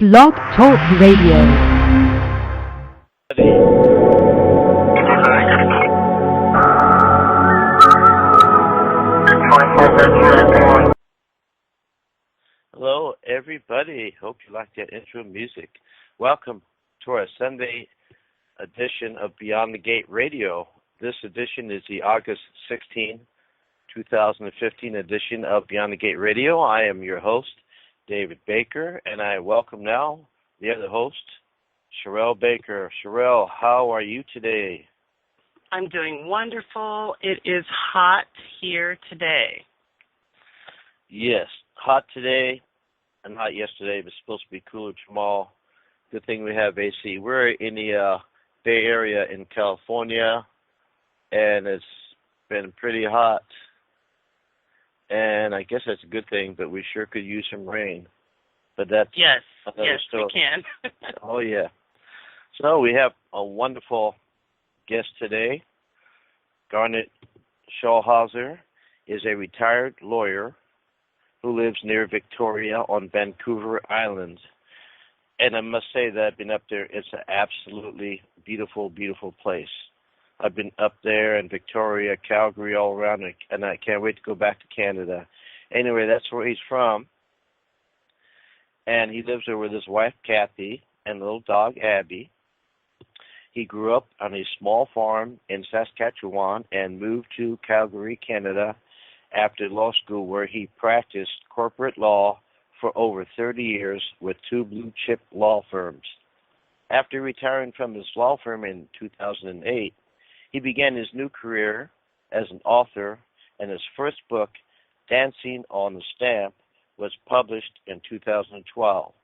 Blog Talk Radio. Hello, everybody. Hope you like that intro music. Welcome to our Sunday edition of Beyond the Gate Radio. This edition is the August 16, 2015 edition of Beyond the Gate Radio. I am your host, David Baker, and I welcome now the other host, Cheryll Baker. Cheryll, how are you today? I'm doing wonderful. It is hot here today. Yes, hot today and hot yesterday, but it's supposed to be cooler tomorrow. Good thing we have AC. We're in the Bay Area in California, and it's been pretty hot. And I guess that's a good thing, but we sure could use some rain. But that's another story. We can. Oh, yeah. So we have a wonderful guest today. Garnet Schulhauser is a retired lawyer who lives near Victoria on Vancouver Island. And I must say that I've been up there. It's an absolutely beautiful, beautiful place. I've been up there in Victoria, Calgary, all around, and I can't wait to go back to Canada. Anyway, that's where he's from. And he lives there with his wife, Kathy, and little dog, Abby. He grew up on a small farm in Saskatchewan and moved to Calgary, Canada, after law school, where he practiced corporate law for over 30 years with 2 blue-chip law firms. After retiring from his law firm in 2008, he began his new career as an author, and his first book, Dancing on the Stamp, was published in 2012.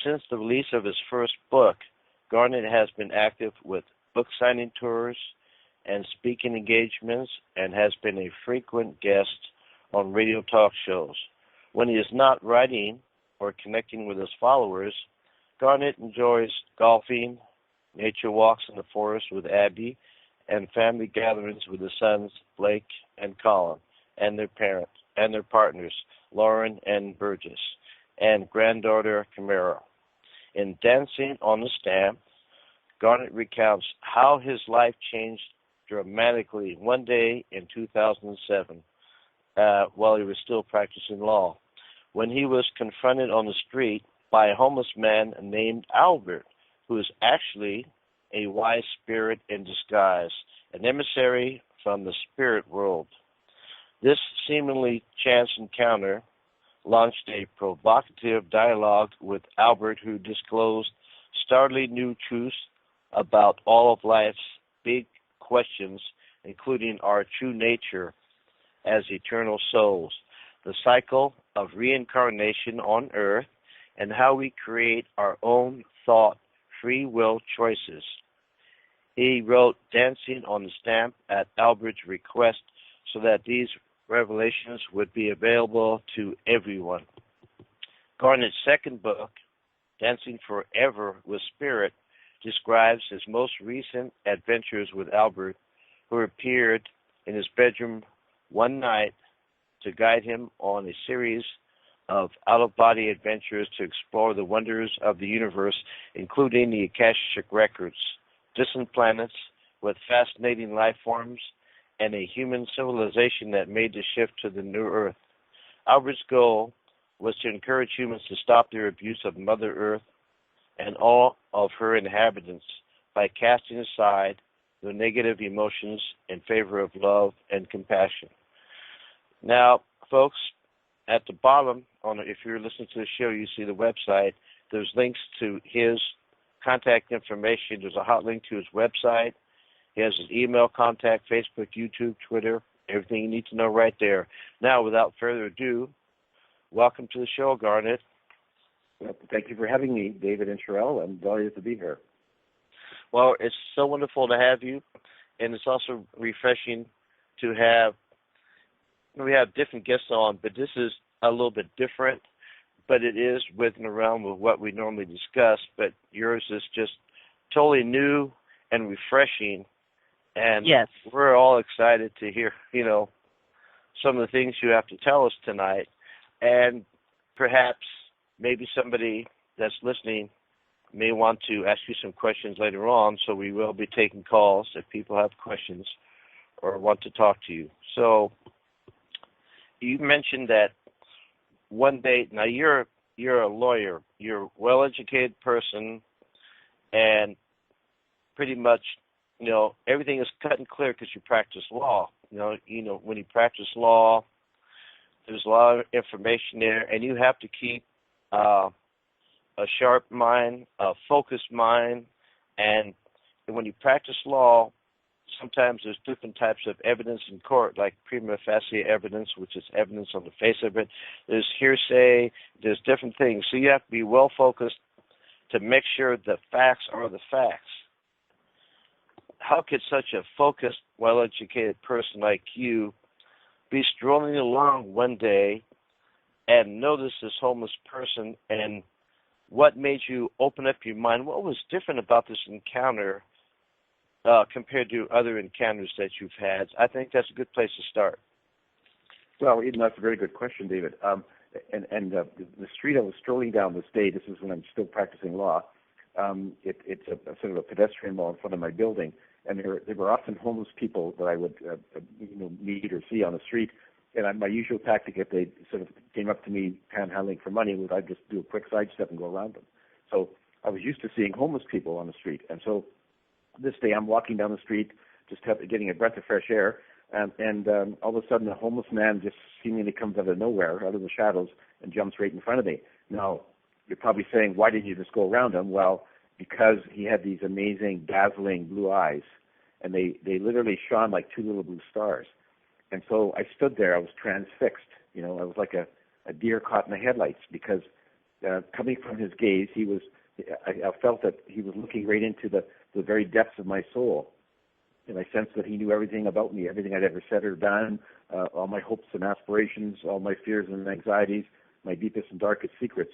Since the release of his first book, Garnet has been active with book signing tours and speaking engagements and has been a frequent guest on radio talk shows. When he is not writing or connecting with his followers, Garnet enjoys golfing, nature walks in the forest with Abby, and family gatherings with his sons, Blake and Colin, and their parents and their partners, Lauren and Burgess, and granddaughter Camara. In Dancing on the Stamp, Garnet recounts how his life changed dramatically one day in 2007 while he was still practicing law, when he was confronted on the street by a homeless man named Albert, who is actually a wise spirit in disguise, an emissary from the spirit world. This seemingly chance encounter launched a provocative dialogue with Albert, who disclosed startling new truths about all of life's big questions, including our true nature as eternal souls, the cycle of reincarnation on Earth, and how we create our own thought, free will choices. He wrote Dancing on the Stamp at Albert's request so that these revelations would be available to everyone. Garnet's second book, Dancing Forever with Spirit, describes his most recent adventures with Albert, who appeared in his bedroom one night to guide him on a series of out-of-body adventures to explore the wonders of the universe, including the Akashic Records, distant planets with fascinating life forms, and a human civilization that made the shift to the new Earth. Albert's goal was to encourage humans to stop their abuse of Mother Earth and all of her inhabitants by casting aside their negative emotions in favor of love and compassion. Now, folks, at the bottom, if you're listening to the show, you see the website. There's links to his contact information. There's a hot link to his website. He has his email, contact, Facebook, YouTube, Twitter, everything you need to know right there. Now, without further ado, welcome to the show, Garnet. Well, thank you for having me, David and Cheryll. I'm delighted to be here. Well, it's so wonderful to have you, and it's also refreshing to have, we have different guests on, but this is a little bit different, but it is within the realm of what we normally discuss, but yours is just totally new and refreshing, and Yes. We're all excited to hear, some of the things you have to tell us tonight, and perhaps maybe somebody that's listening may want to ask you some questions later on, so we will be taking calls if people have questions or want to talk to you. So you mentioned that one day, now you're a lawyer, you're a well-educated person, and pretty much, everything is cut and clear because you practice law. When you practice law, there's a lot of information there, and you have to keep a sharp mind, a focused mind, and when you practice law, sometimes there's different types of evidence in court, like prima facie evidence, which is evidence on the face of it. There's hearsay. There's different things. So you have to be well-focused to make sure the facts are the facts. How could such a focused, well-educated person like you be strolling along one day and notice this homeless person, and what made you open up your mind? What was different about this encounter compared to other encounters that you've had? I think that's a good place to start. Well, that's a very good question, David. The street I was strolling down this day, this is when I'm still practicing law, it's a sort of a pedestrian wall in front of my building, and there were often homeless people that I would meet or see on the street. And my usual tactic, if they sort of came up to me panhandling for money, was I'd just do a quick sidestep and go around them. So I was used to seeing homeless people on the street. And so this day I'm walking down the street, just getting a breath of fresh air, and all of a sudden a homeless man just seemingly comes out of nowhere, out of the shadows, and jumps right in front of me. Now, you're probably saying, why didn't you just go around him? Well, because he had these amazing, dazzling blue eyes, and they literally shone like two little blue stars. And so I stood there, I was transfixed. I was like a deer caught in the headlights, because coming from his gaze, I felt that he was looking right into the very depths of my soul. And I sensed that he knew everything about me, everything I'd ever said or done, all my hopes and aspirations, all my fears and anxieties, my deepest and darkest secrets.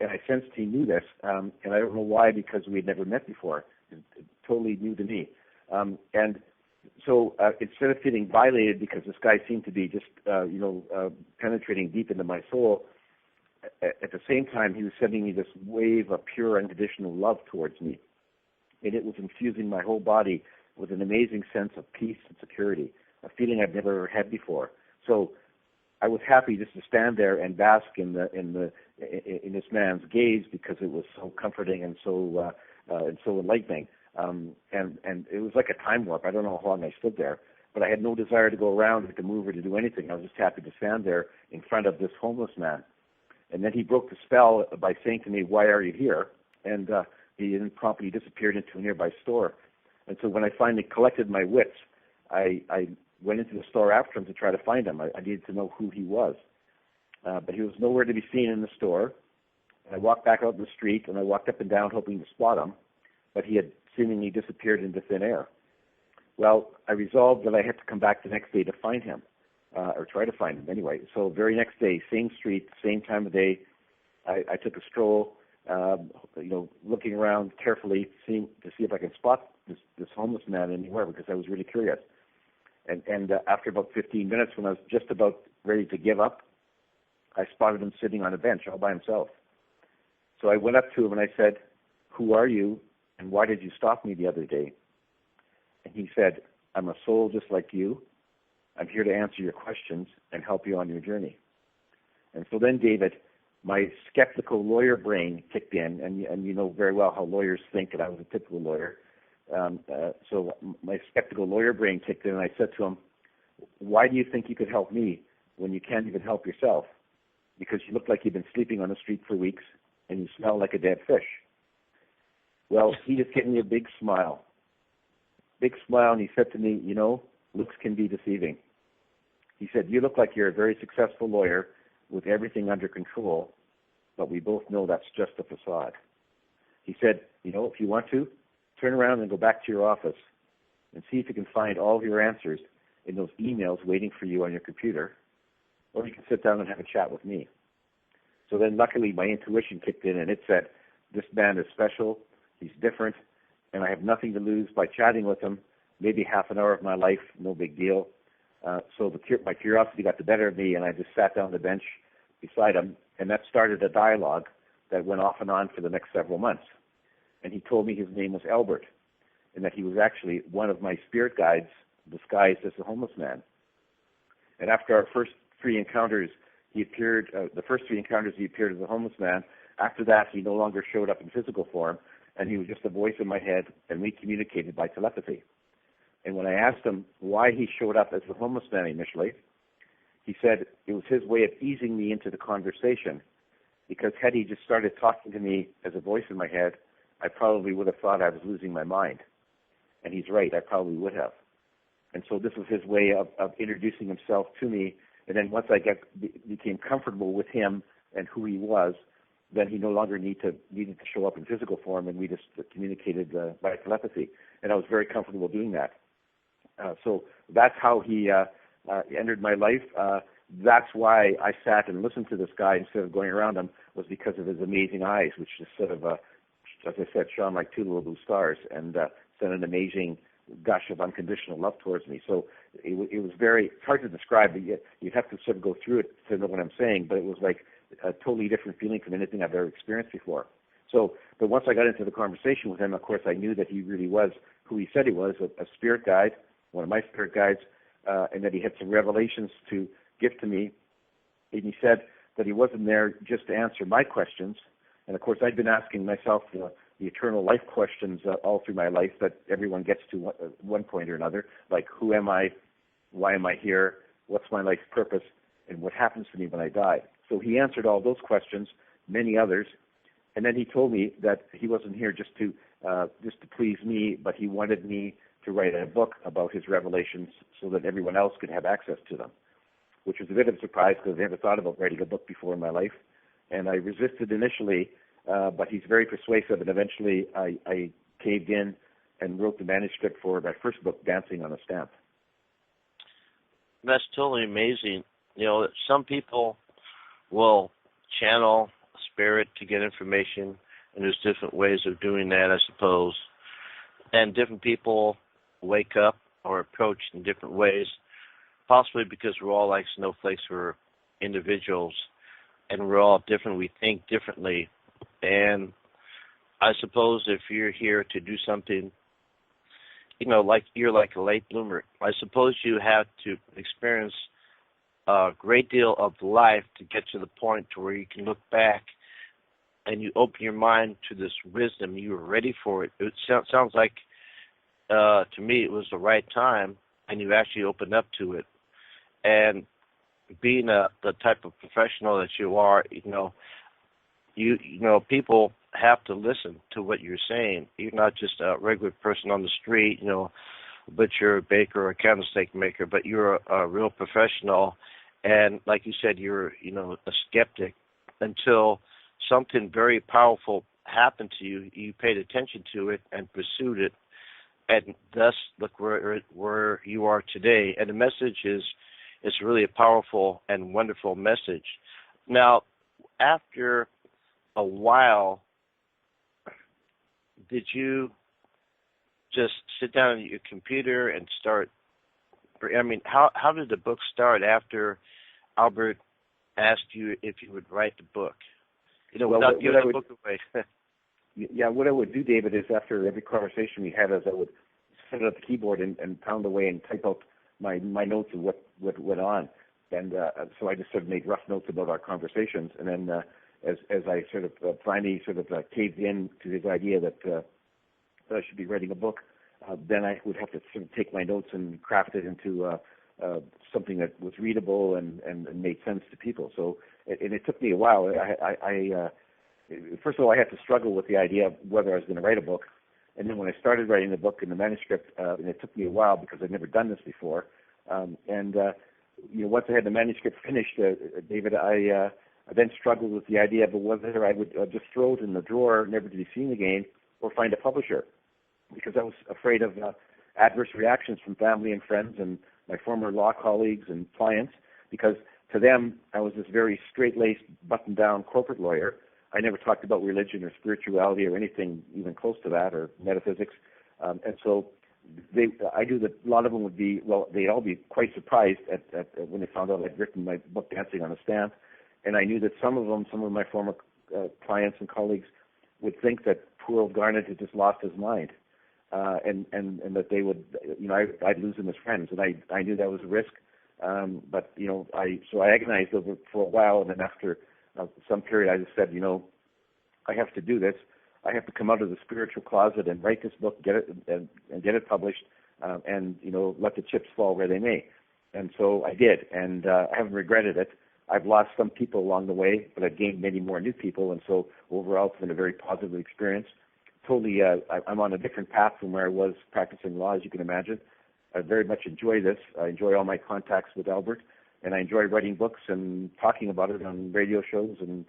And I sensed he knew this, and I don't know why, because we had never met before. It totally new to me. So instead of feeling violated because this guy seemed to be just, penetrating deep into my soul, at the same time he was sending me this wave of pure unconditional love towards me. And it was infusing my whole body with an amazing sense of peace and security, a feeling I've never had before. So I was happy just to stand there and bask in this man's gaze, because it was so comforting and so enlightening. And it was like a time warp. I don't know how long I stood there, but I had no desire to go around or to move or to do anything. I was just happy to stand there in front of this homeless man. And then he broke the spell by saying to me, "Why are you here?" And he then promptly disappeared into a nearby store. And so when I finally collected my wits, I went into the store after him to try to find him. I needed to know who he was. But he was nowhere to be seen in the store. I walked back out in the street, and I walked up and down hoping to spot him, but he had seemingly disappeared into thin air. Well, I resolved that I had to come back the next day to find him, or try to find him anyway. So very next day, same street, same time of day, I took a stroll, looking around carefully to see if I could spot this homeless man anywhere, because I was really curious. And after about 15 minutes, when I was just about ready to give up, I spotted him sitting on a bench all by himself. So I went up to him and I said, "Who are you, and why did you stop me the other day?" And he said, "I'm a soul just like you. I'm here to answer your questions and help you on your journey." And so then, David, my skeptical lawyer brain kicked in, and you know very well how lawyers think, and I was a typical lawyer. So my skeptical lawyer brain kicked in, and I said to him, "Why do you think you could help me when you can't even help yourself? Because you look like you've been sleeping on the street for weeks, and you smell like a dead fish." Well, he just gave me a big smile, and he said to me, "Looks can be deceiving." He said, "You look like you're a very successful lawyer with everything under control, but we both know that's just a facade." He said, "If you want to, turn around and go back to your office and see if you can find all of your answers in those emails waiting for you on your computer, or you can sit down and have a chat with me." So then luckily my intuition kicked in, and it said, this man is special, he's different, and I have nothing to lose by chatting with him, maybe half an hour of my life, no big deal. So my curiosity got the better of me, and I just sat down on the bench beside him, and that started a dialogue that went off and on for the next several months. And he told me his name was Albert, and that he was actually one of my spirit guides disguised as a homeless man. And after our first three encounters, he appeared as a homeless man. After that, he no longer showed up in physical form, and he was just a voice in my head, and we communicated by telepathy. And when I asked him why he showed up as a homeless man initially, he said it was his way of easing me into the conversation, because had he just started talking to me as a voice in my head, I probably would have thought I was losing my mind. And he's right, I probably would have. And so this was his way of introducing himself to me. And then once I became comfortable with him and who he was, then he no longer needed to show up in physical form, and we just communicated by telepathy. And I was very comfortable doing that. So that's how he entered my life. That's why I sat and listened to this guy instead of going around him, was because of his amazing eyes, which just sort of, as I said, shone like two little blue stars, and sent an amazing gush of unconditional love towards me. So it was very, it's hard to describe, but you'd have to sort of go through it to know what I'm saying, but it was like a totally different feeling from anything I've ever experienced before. So, but once I got into the conversation with him, of course, I knew that he really was who he said he was, a spirit guide, one of my spirit guides, and that he had some revelations to give to me. And he said that he wasn't there just to answer my questions. And of course, I'd been asking myself the eternal life questions all through my life that everyone gets to one point or another, like who am I, why am I here, what's my life's purpose, and what happens to me when I die. So he answered all those questions, many others, and then he told me that he wasn't here just to please me, but he wanted me to write a book about his revelations so that everyone else could have access to them, which was a bit of a surprise because I never thought about writing a book before in my life. And I resisted initially, but he's very persuasive, and eventually I caved in and wrote the manuscript for my first book, Dancing on a Stamp. That's totally amazing. You know, some people will channel spirit to get information, and there's different ways of doing that, I suppose. And different people wake up or approach in different ways, possibly because we're all like snowflakes, we're individuals, and we're all different, we think differently. And I suppose if you're here to do something, you know, like you're like a late bloomer, I suppose you have to experience a great deal of life to get to the point to where you can look back and you open your mind to this wisdom. You were ready for it. It sounds like, to me, it was the right time, and you actually opened up to it. And being the type of professional that you are, you know, people have to listen to what you're saying. You're not just a regular person on the street, you know, a butcher, a baker, or a candlestick maker, but you're a real professional. And like you said, you're, you know, a skeptic until something very powerful happened to you. You paid attention to it and pursued it, and thus look where you are today. And the message is, it's really a powerful and wonderful message. Now, after a while, did you just sit down at your computer and start? I mean, how did the book start after Albert asked you if you would write the book? You know, without giving the book away. Yeah, what I would do, David, is after every conversation we had, is I would sit at the keyboard and pound away and type out my notes of what went on. And so I just sort of made rough notes about our conversations. And then as I sort of finally sort of caved in to his idea that I should be writing a book, then I would have to sort of take my notes and craft it into something that was readable and made sense to people. So it took me a while. First of all, I had to struggle with the idea of whether I was going to write a book. And then when I started writing the book and the manuscript, and it took me a while because I'd never done this before. You know, once I had the manuscript finished, David, I then struggled with the idea of whether I would just throw it in the drawer, never to be seen again, or find a publisher, because I was afraid of adverse reactions from family and friends and my former law colleagues and clients, because to them, I was this very straight-laced, buttoned-down corporate lawyer. I never talked about religion or spirituality or anything even close to that, or metaphysics. And so I knew that a lot of them would be, well, they'd all be quite surprised at when they found out I'd written my book, Dancing on a Stamp. And I knew that some of my former clients and colleagues would think that poor old Garnet had just lost his mind, and that they would, I'd lose him as friends, and I knew that was a risk. But I agonized over it for a while, and then after some period, I just said, I have to do this. I have to come out of the spiritual closet and write this book, get it and get it published, and let the chips fall where they may. And so I did, and I haven't regretted it. I've lost some people along the way, but I've gained many more new people, and so overall it's been a very positive experience. Totally, I'm on a different path from where I was practicing law, as you can imagine. I very much enjoy this. I enjoy all my contacts with Albert, and I enjoy writing books and talking about it on radio shows and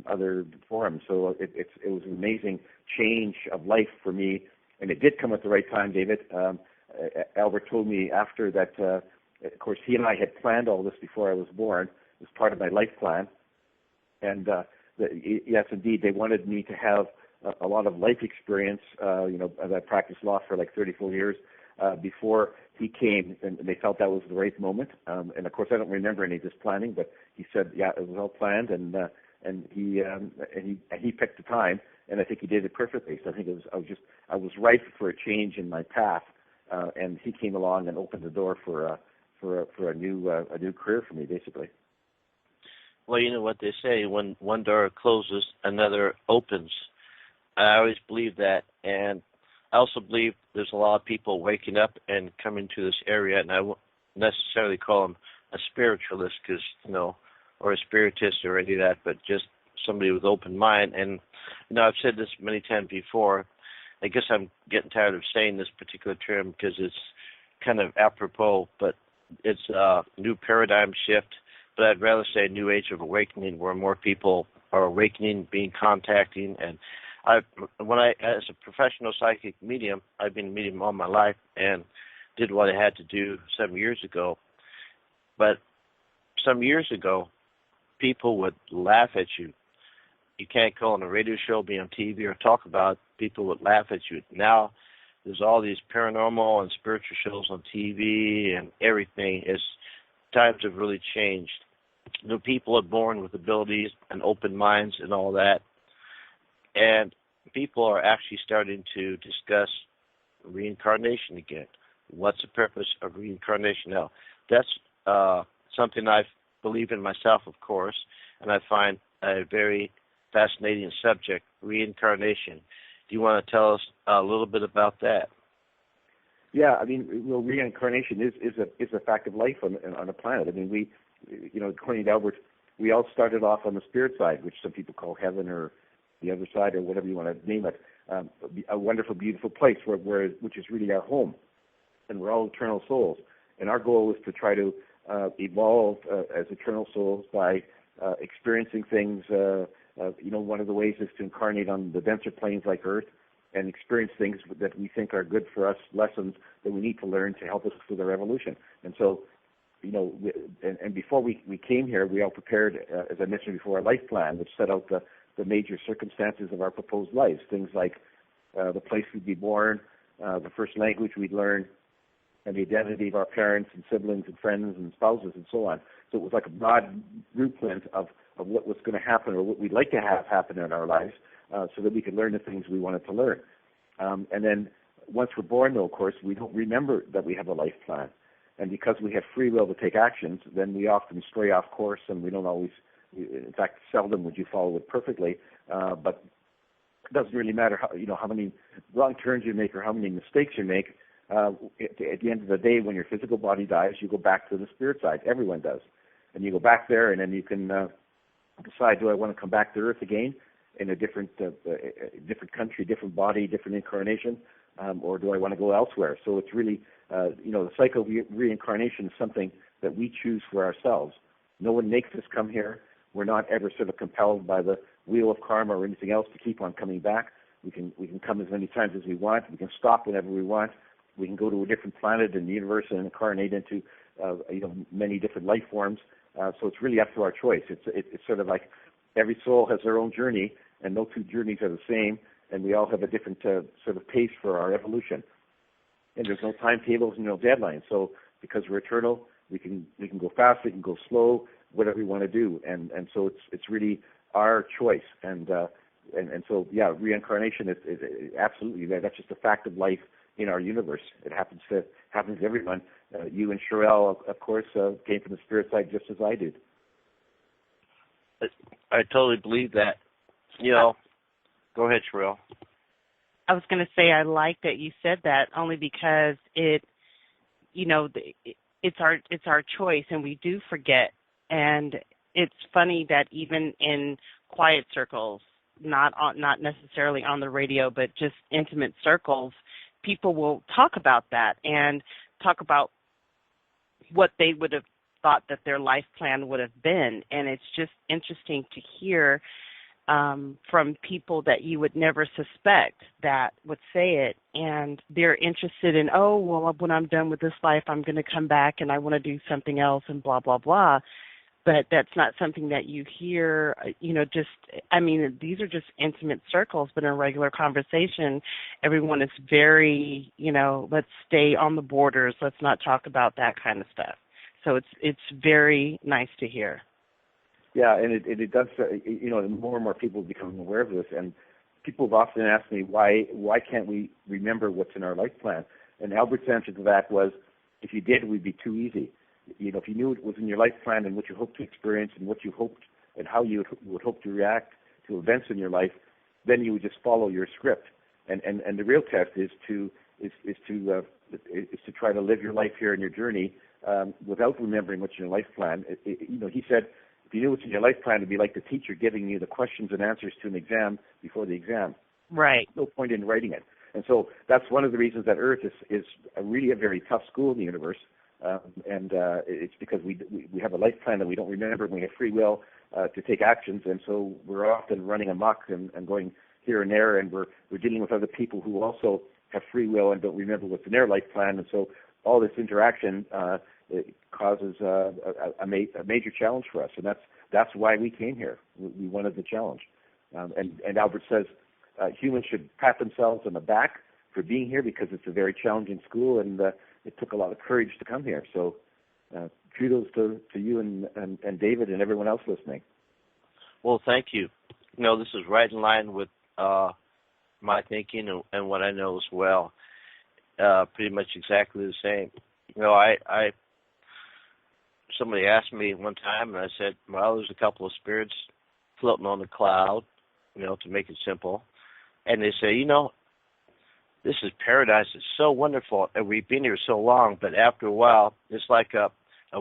other forums. So it was an amazing change of life for me, and it did come at the right time, David. Albert told me after that, of course, he and I had planned all this before I was born. It was part of my life plan. And yes, indeed, they wanted me to have a lot of life experience. As I practiced law for like 34 years before he came, and they felt that was the right moment. And of course, I don't remember any of this planning, but he said, yeah, it was all planned, and he picked the time, and I think he did it perfectly. So I think I was ripe for a change in my path, and he came along and opened the door for a new career for me, basically. Well, you know what they say, when one door closes, another opens. I always believe that, and I also believe there's a lot of people waking up and coming to this area, and I won't necessarily call them a spiritualist, or a spiritist or any of that, but just somebody with open mind. And I've said this many times before. I guess I'm getting tired of saying this particular term because it's kind of apropos, but it's a new paradigm shift. But I'd rather say a new age of awakening, where more people are awakening, being contacting. And as a professional psychic medium, I've been a medium all my life and did what I had to do 7 years ago. But some years ago, people would laugh at you. You can't go on a radio show, be on TV, or talk about it. People would laugh at you. Now, there's all these paranormal and spiritual shows on TV and everything. Times have really changed. People are born with abilities and open minds and all that. And people are actually starting to discuss reincarnation again. What's the purpose of reincarnation? Now, that's something I believe in myself, of course, and I find a very fascinating subject, reincarnation. Do you want to tell us a little bit about that? Yeah, reincarnation is a fact of life on a planet. We, according to Albert, we all started off on the spirit side, which some people call heaven or the other side or whatever you want to name it. A wonderful, beautiful place which is really our home, and we're all eternal souls. And our goal is to try to evolve as eternal souls by experiencing things. One of the ways is to incarnate on the denser planes like Earth and experience things that we think are good for us, lessons that we need to learn to help us with our evolution. And so, and before we came here, we all prepared, as I mentioned before, a life plan, which set out the major circumstances of our proposed lives, things like the place we'd be born, the first language we'd learn, and the identity of our parents and siblings and friends and spouses and so on. So it was like a broad blueprint of what was going to happen or what we'd like to have happen in our lives, so that we could learn the things we wanted to learn. And then once we're born, though, of course, we don't remember that we have a life plan. And because we have free will to take actions, then we often stray off course, and we don't always, in fact, seldom would you follow it perfectly. But it doesn't really matter how many wrong turns you make or how many mistakes you make. At the end of the day, when your physical body dies, you go back to the spirit side. Everyone does. And you go back there, and then you can decide, do I want to come back to Earth again in a different country, different body, different incarnation, or do I want to go elsewhere? So it's really, the cycle of reincarnation is something that we choose for ourselves. No one makes us come here. We're not ever sort of compelled by the wheel of karma or anything else to keep on coming back. We can come as many times as we want. We can stop whenever we want. We can go to a different planet in the universe and incarnate into many different life forms. So it's really up to our choice. It's sort of like every soul has their own journey, and no two journeys are the same, and we all have a different sort of pace for our evolution. And there's no timetables and no deadlines. So because we're eternal, we can go fast, we can go slow, whatever we want to do. And so it's really our choice. And so, yeah, reincarnation is absolutely that's just a fact of life in our universe. It happens to everyone. You and Cheryll, of course, came from the spirit side just as I did. I totally believe that. Go ahead, Cheryll. I was going to say I like that you said that only because it's our choice, and we do forget. And it's funny that even in quiet circles, not necessarily on the radio, but just intimate circles, people will talk about that and talk about what they would have thought that their life plan would have been. And it's just interesting to hear from people that you would never suspect that would say it. And they're interested in, when I'm done with this life, I'm going to come back and I want to do something else and blah, blah, blah. But that's not something that you hear, these are just intimate circles, but in a regular conversation, everyone is very, let's stay on the borders. Let's not talk about that kind of stuff. So it's very nice to hear. Yeah, and it does, more and more people become aware of this, and people have often asked me, why can't we remember what's in our life plan? And Albert's answer to that was, if you did, it would be too easy. If you knew it was in your life plan and what you hoped to experience and what you hoped and how you would hope to react to events in your life, then you would just follow your script. And the real test is to try to live your life here in your journey without remembering what's in your life plan. He said, if you knew what's in your life plan, it'd be like the teacher giving you the questions and answers to an exam before the exam. Right. No point in writing it. And so that's one of the reasons that Earth is really a very tough school in the universe. It's because we have a life plan that we don't remember, and we have free will to take actions, and so we're often running amok and going here and there, and we're dealing with other people who also have free will and don't remember what's in their life plan, and so all this interaction it causes a major challenge for us, and that's why we came here. We wanted the challenge, and Albert says humans should pat themselves on the back for being here because it's a very challenging school, and it took a lot of courage to come here. So kudos to you and David and everyone else listening. Well, thank you. This is right in line with my thinking and what I know as well. Pretty much exactly the same. Somebody asked me one time, and I said, well, there's a couple of spirits floating on the cloud, to make it simple. And they say, this is paradise. It's so wonderful, and we've been here so long. But after a while, it's like a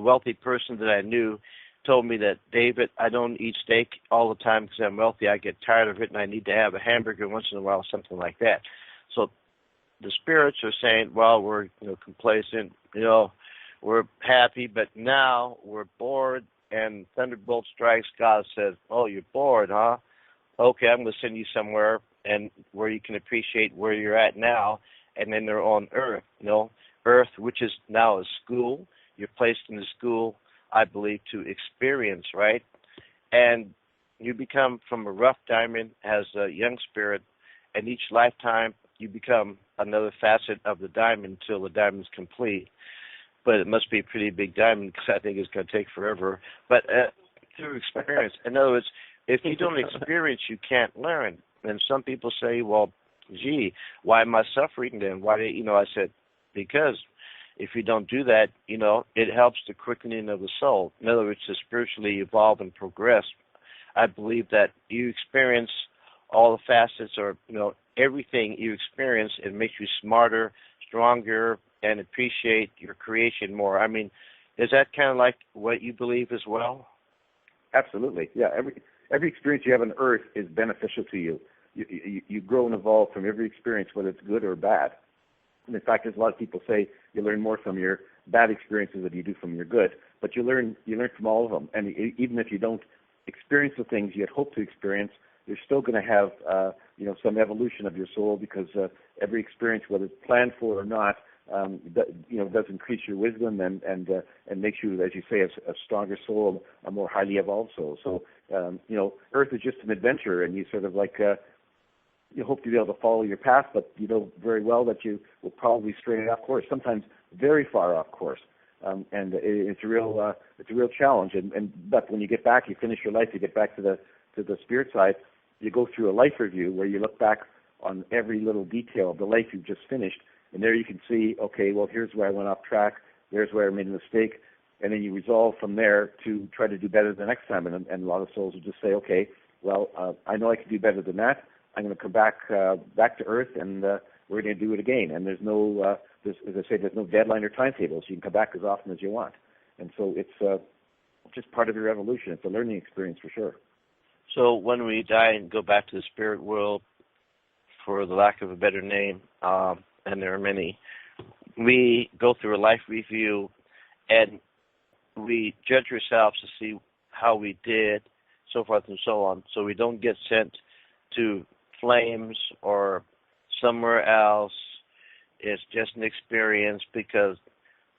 wealthy person that I knew told me that, David, I don't eat steak all the time because I'm wealthy. I get tired of it, and I need to have a hamburger once in a while, something like that. So the spirits are saying, well, we're complacent, we're happy, but now we're bored, and thunderbolt strikes. God says, oh, you're bored, huh? Okay, I'm going to send you somewhere and where you can appreciate where you're at now, and then they're on Earth, Earth, which is now a school. You're placed in the school, I believe, to experience, right? And you become from a rough diamond as a young spirit, and each lifetime you become another facet of the diamond until the diamond's complete. But it must be a pretty big diamond because I think it's going to take forever. But through experience, in other words, if you don't experience, you can't learn. And some people say, well, gee, why am I suffering then? I said, because if you don't do that, it helps the quickening of the soul. In other words, to spiritually evolve and progress. I believe that you experience all the facets or, everything you experience, it makes you smarter, stronger, and appreciate your creation more. I mean, is that kind of like what you believe as well? Absolutely. Yeah, every experience you have on Earth is beneficial to you. You grow and evolve from every experience, whether it's good or bad. And in fact, as a lot of people say, you learn more from your bad experiences than you do from your good. But you learn from all of them. And even if you don't experience the things you had hoped to experience, you're still going to have some evolution of your soul because every experience, whether it's planned for or not, does increase your wisdom and makes you, as you say, a stronger soul, a more highly evolved soul. So, Earth is just an adventure, and you sort of you hope to be able to follow your path, but you know very well that you will probably stray off course, sometimes very far off course. And it's a real challenge. But when you get back, you finish your life, you get back to to the spirit side, you go through a life review where you look back on every little detail of the life you've just finished, and there you can see, okay, well, here's where I went off track, there's where I made a mistake, and then you resolve from there to try to do better the next time. And a lot of souls will just say, okay, well, I know I can do better than that. I'm going to come back to Earth, and we're going to do it again. And there's no, as I say, there's no deadline or timetable, so you can come back as often as you want. And so it's just part of your evolution. It's a learning experience for sure. So when we die and go back to the spirit world, for the lack of a better name, and there are many, we go through a life review, and we judge ourselves to see how we did, so forth and so on, so we don't get sent to flames or somewhere else. It's just an experience because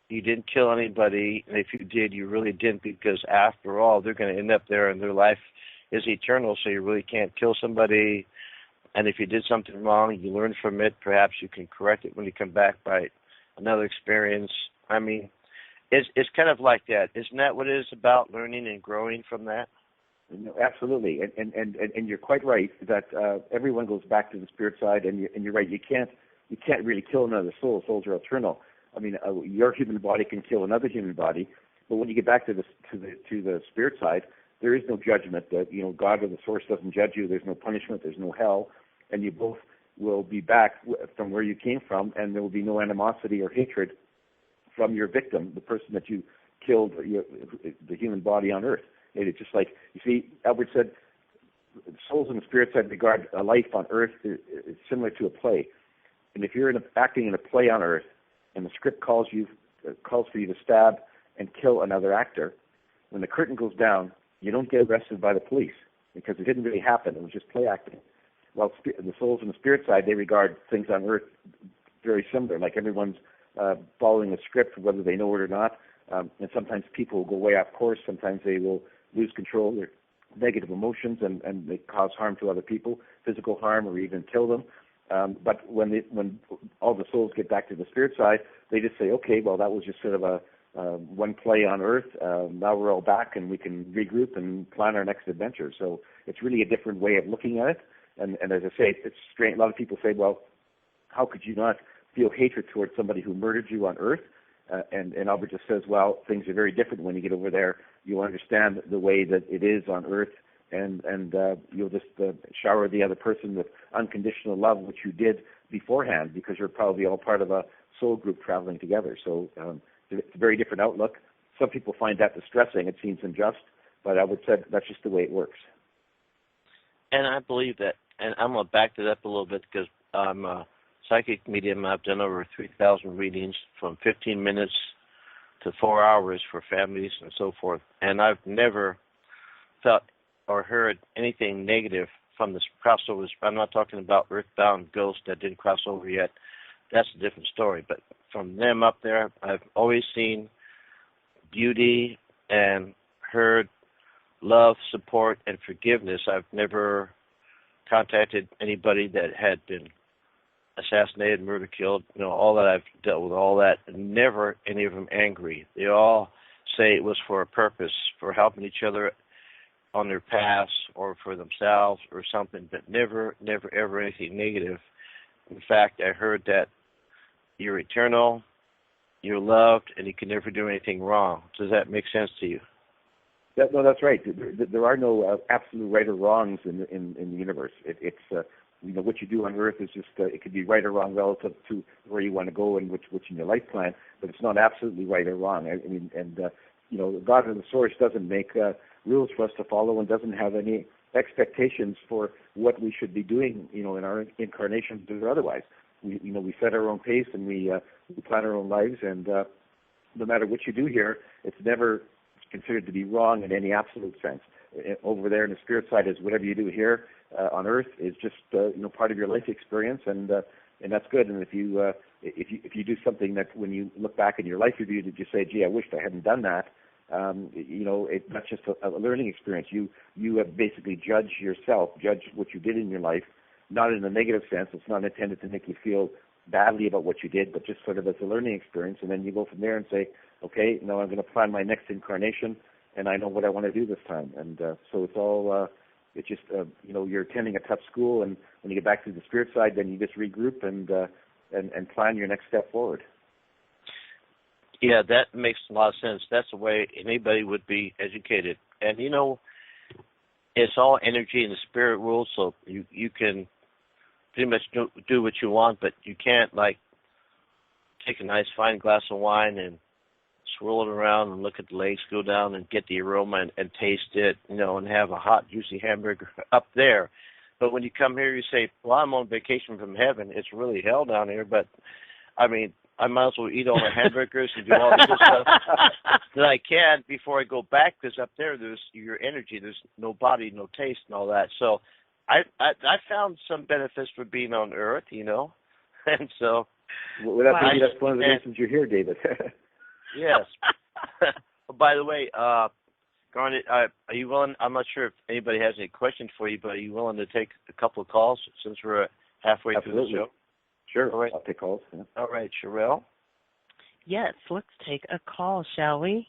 you didn't kill anybody, and if you did, you really didn't, because after all, they're going to end up there, and their life is eternal, so you really can't kill somebody. And if you did something wrong, you learn from it. Perhaps you can correct it when you come back by another experience. I mean, it's kind of like that. Isn't that what it is about, learning and growing from that? No, absolutely, and you're quite right that everyone goes back to the spirit side, and you're right. You can't really kill another soul. Souls are eternal. I mean, your human body can kill another human body, but when you get back to the spirit side, there is no judgment. That God or the source doesn't judge you. There's no punishment. There's no hell, and you both will be back from where you came from, and there will be no animosity or hatred from your victim, the person that you killed, the human body on Earth. It's just like, you see, Albert said, souls in the spirit side regard a life on Earth is similar to a play. And if you're acting in a play on Earth, and the script calls for you to stab and kill another actor, when the curtain goes down, you don't get arrested by the police because it didn't really happen. It was just play acting. While the souls in the spirit side, they regard things on Earth very similar, like everyone's following a script, whether they know it or not. And sometimes people will go way off course. Sometimes they will lose control of their negative emotions and they cause harm to other people, physical harm, or even kill them. But when all the souls get back to the spirit side, they just say, okay, well, that was just sort of a one play on Earth. Now we're all back and we can regroup and plan our next adventure. So it's really a different way of looking at it. And as I say, it's strange. A lot of people say, well, how could you not feel hatred towards somebody who murdered you on Earth? And Albert just says, well, things are very different when you get over there. You'll understand the way that it is on Earth, and you'll just shower the other person with unconditional love, which you did beforehand, because you're probably all part of a soul group traveling together. So it's a very different outlook. Some people find that distressing. It seems unjust, but I would say that's just the way it works. And I believe that, and I'm going to back that up a little bit because I'm a psychic medium. I've done over 3,000 readings from 15 minutes to 4 hours for families and so forth. And I've never felt or heard anything negative from this crossovers. I'm not talking about earthbound ghosts that didn't cross over yet. That's a different story. But from them up there, I've always seen beauty and heard love, support, and forgiveness. I've never contacted anybody that had been assassinated, murdered, killed, all that. I've dealt with all that, and never any of them angry. They all say it was for a purpose, for helping each other on their paths or for themselves or something, but never, ever anything negative. In fact, I heard that you're eternal, you're loved, and you can never do anything wrong. Does that make sense to you? No, that's right. There are no absolute right or wrongs in the universe. It's what you do on Earth is just it could be right or wrong relative to where you want to go and which in your life plan, but it's not absolutely right or wrong. I mean, God or the Source doesn't make rules for us to follow and doesn't have any expectations for what we should be doing, in our incarnations or otherwise. We set our own pace and we plan our own lives, and no matter what you do here, it's never considered to be wrong in any absolute sense. Over there in the spirit side is whatever you do here on Earth is just part of your life experience, and that's good. And if you do something that when you look back in your life review that you say, gee, I wished I hadn't done that, that's just a learning experience. You have basically judged yourself, judged what you did in your life, not in a negative sense. It's not intended to make you feel badly about what you did, but just sort of as a learning experience. And then you go from there and say, okay, I'm going to plan my next incarnation, and I know what I want to do this time. And so it's all It's just you're attending a tough school, and when you get back to the spirit side, then you just regroup and plan your next step forward. Yeah, that makes a lot of sense. That's the way anybody would be educated. And, it's all energy in the spirit world, so you can pretty much do what you want, but you can't, like, take a nice fine glass of wine and swirl it around and look at the legs go down and get the aroma and taste it, and have a hot, juicy hamburger up there. But when you come here, you say, well, I'm on vacation from heaven. It's really hell down here, but, I mean, I might as well eat all the hamburgers and do all the good stuff that I can before I go back, because up there, there's your energy. There's no body, no taste, and all that. So I found some benefits for being on Earth, and so. Well, that's one of the reasons you're here, David. Yes. By the way, Garnet, are you willing? I'm not sure if anybody has any questions for you, but are you willing to take a couple of calls since we're halfway Absolutely. through the show? Sure. All right. I'll take calls. Yeah. All right, Cheryll. Yes, let's take a call, shall we?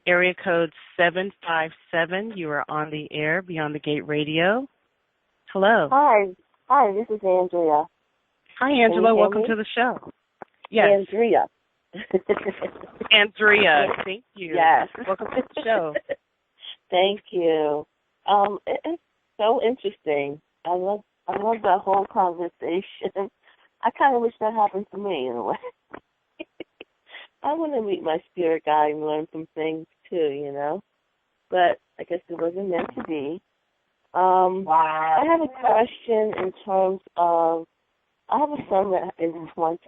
Area code 757. You are on the air, Beyond the Gate Radio. Hello. Hi, this is Andrea. Hi, Angela. Welcome to the show. Yes. Andrea. Andrea, thank you. Yes. Welcome to the show. Thank you. It's so interesting. I love that whole conversation. I kind of wish that happened to me in a way. I want to meet my spirit guide and learn some things too, But I guess it wasn't meant to be. I have a question in terms of, I have a son that is 20.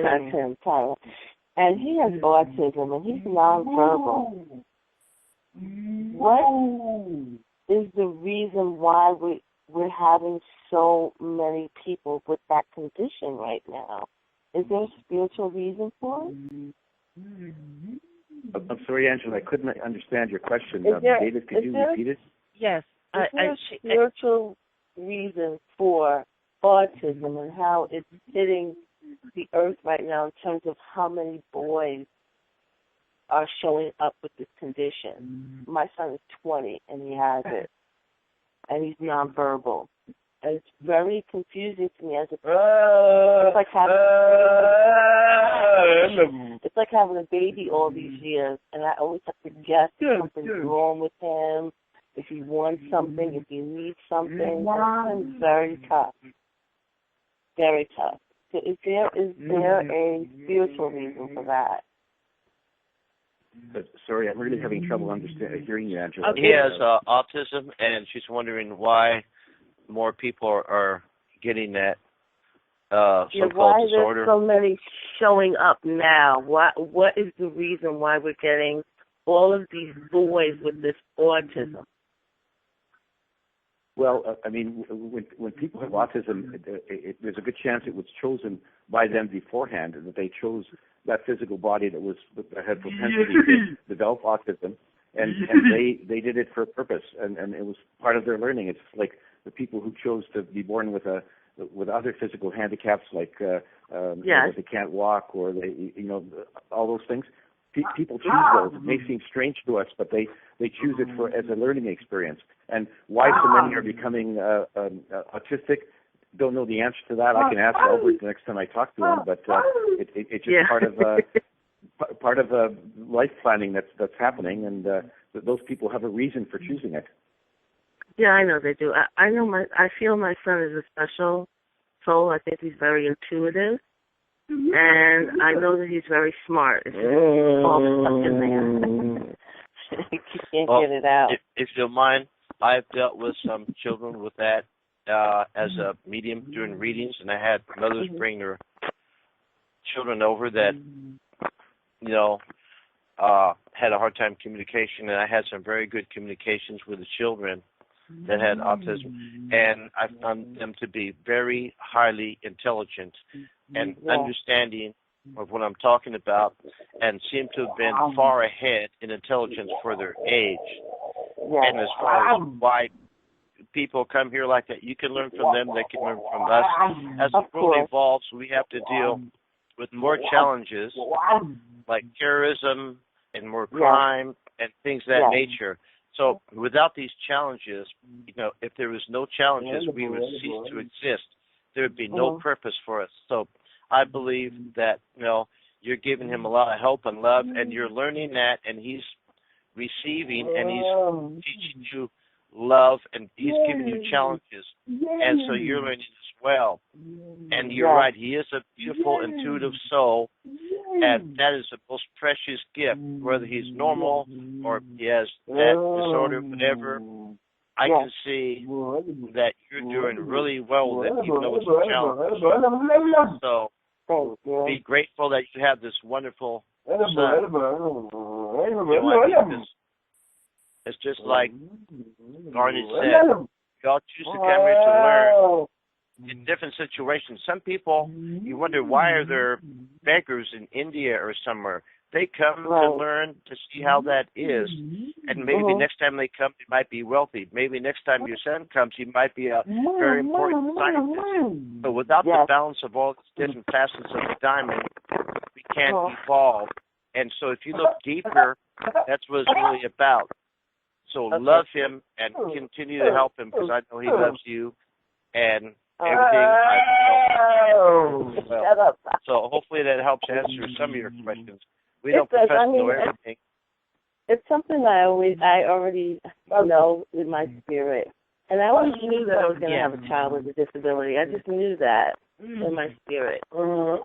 That's him, Tyler. And he has autism, and he's nonverbal. What is the reason why we're having so many people with that condition right now? Is there a spiritual reason for it? I'm sorry, Angela, I couldn't understand your question. David, could you repeat it? Yes. Is there a spiritual reason for autism and how it's hitting the earth right now in terms of how many boys are showing up with this condition? My son is 20 and he has it, and he's nonverbal. And it's very confusing to me as it's like having a baby all these years, and I always have to guess if something's wrong with him, if he wants something, if he needs something. It's very tough. Very tough. So is there a spiritual reason for that? Sorry, I'm really having trouble hearing you, Angela. He has autism, and she's wondering why more people are getting that so-called why disorder. There's so many showing up now? What is the reason why we're getting all of these boys with this autism? Well, I mean, when people have autism, there's a good chance it was chosen by them beforehand, and that they chose that physical body that had propensity to develop autism, and they did it for a purpose, and it was part of their learning. It's like the people who chose to be born with other physical handicaps, like that they can't walk, or they all those things. People choose those. It may seem strange to us, but they choose it as a learning experience. And why so many are becoming autistic, don't know the answer to that. I can ask Albert the next time I talk to him, but it's just part of life planning that's happening, and those people have a reason for choosing it. Yeah, I know they do. I feel my son is a special soul. I think he's very intuitive. And I know that he's very smart. It's just all stuck in there. You can't get it out. If you don't mind, I've dealt with some children with that as a medium during readings, and I had mothers bring their children over that, had a hard time communication, and I had some very good communications with the children that had autism, and I found them to be very highly intelligent and understanding of what I'm talking about, and seem to have been far ahead in intelligence for their age. And as far as why people come here like that, you can learn from them, they can learn from us. As the world evolves, we have to deal with more challenges like terrorism and more crime and things of that nature. So without these challenges, if there was no challenges, we would cease to exist. There would be no purpose for us. So I believe that, you're giving him a lot of help and love, and you're learning that, and he's receiving, and he's teaching you love, and he's giving you challenges. And so you're learning as well. And you're right, he is a beautiful, intuitive soul, and that is the most precious gift, whether he's normal or he has that disorder, whatever. I can see that you're doing really well with it, even though it's a challenge. So be grateful that you have this wonderful son. It's just like Garnet said, we all choose to come here to learn in different situations. Some people, you wonder why are there beggars in India or somewhere. They come to learn to see how that is. And maybe the next time they come, they might be wealthy. Maybe next time your son comes, he might be a very important scientist. But without the balance of all the different facets of the diamond, we can't evolve. And so if you look deeper, that's what it's really about. So love him and continue to help him, because I know he loves you and everything. Shut up. So hopefully that helps answer some of your questions. We don't profess to know everything. It's something I already know in my spirit. And I always knew that I was going to have a child with a disability. I just knew that in my spirit. And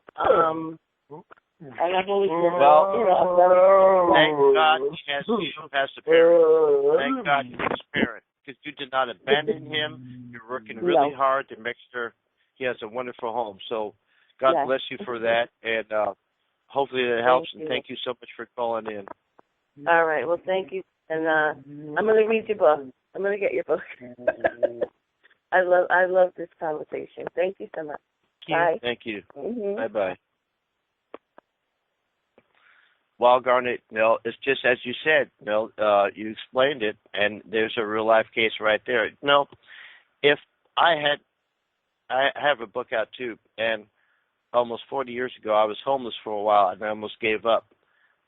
I've always been, thank God he has you as a parent. Thank God he is a parent, because you did not abandon him. You're working really hard to make sure he has a wonderful home. So God bless you for that, and hopefully that helps. And thank you so much for calling in. All right. Well, thank you. And I'm going to read your book. I'm going to get your book. I love this conversation. Thank you so much. Bye. Thank you. Bye-bye. Well, Garnet, it's just as you said, you explained it, and there's a real life case right there. If I have a book out too, and almost 40 years ago, I was homeless for a while, and I almost gave up.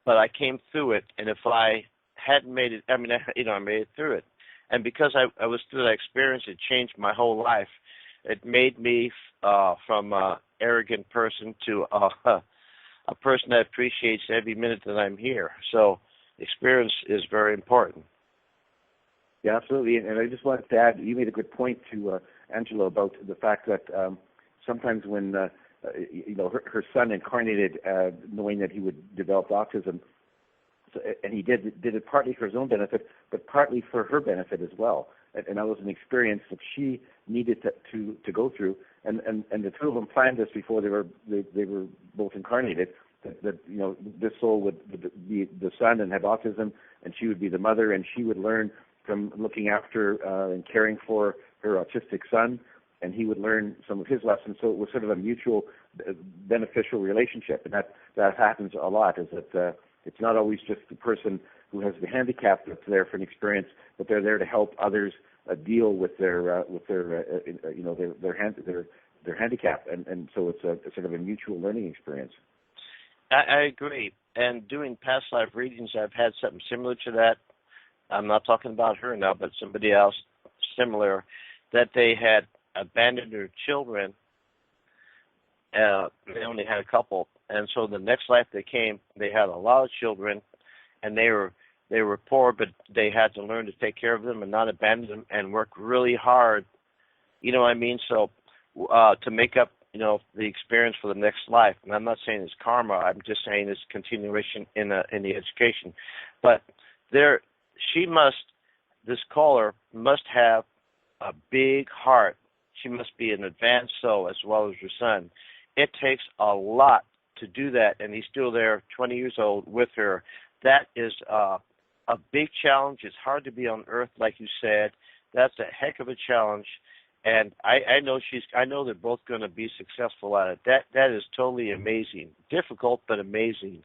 But I came through it, and if I hadn't made it, I made it through it. And because I was through that experience, it changed my whole life. It made me from an arrogant person to a person that appreciates every minute that I'm here. So experience is very important. Yeah, absolutely. And I just wanted to add, you made a good point to Angela about the fact that sometimes when her son incarnated knowing that he would develop autism, and he did it partly for his own benefit, but partly for her benefit as well. And that was an experience that she needed to go through. And the two of them planned this before they were both incarnated. That this soul would be the son and have autism, and she would be the mother, and she would learn from looking after and caring for her autistic son, and he would learn some of his lessons. So it was sort of a mutual beneficial relationship, and that happens a lot. Is that it's not always just the person who has the handicap that's there for an experience, but they're there to help others deal with their handicap, and so it's a sort of a mutual learning experience. I agree. And doing past life readings, I've had something similar to that. I'm not talking about her now, but somebody else similar, that they had abandoned their children. They only had a couple, and so the next life they came, they had a lot of children, and they were poor, but they had to learn to take care of them and not abandon them and work really hard. You know what I mean? So to make up the experience for the next life. And I'm not saying it's karma. I'm just saying it's continuation in the education. But this caller must have a big heart. She must be an advanced soul as well as her son. It takes a lot to do that, and he's still there, 20 years old, with her. That is a big challenge. It's hard to be on Earth, like you said. That's a heck of a challenge. And I know they're both going to be successful at it. That is totally amazing. Difficult, but amazing.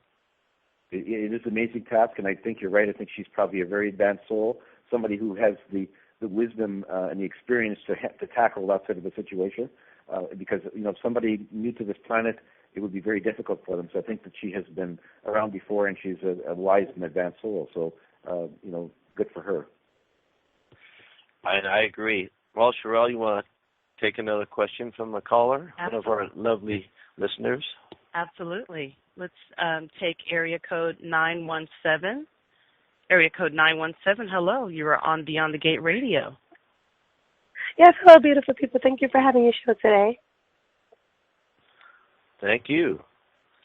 It is an amazing task, and I think you're right. I think she's probably a very advanced soul, somebody who has the wisdom and the experience to tackle that sort of a situation. Because somebody new to this planet, it would be very difficult for them. So I think that she has been around before, and she's a wise and advanced soul. So good for her. I agree. Well, Cheryll, you want to take another question from the caller, Absolutely. one of our lovely listeners? Absolutely. Let's take area code 917. Area code 917. Hello, you are on Beyond the Gate Radio. Yes, hello, beautiful people. Thank you for having your show today. Thank you.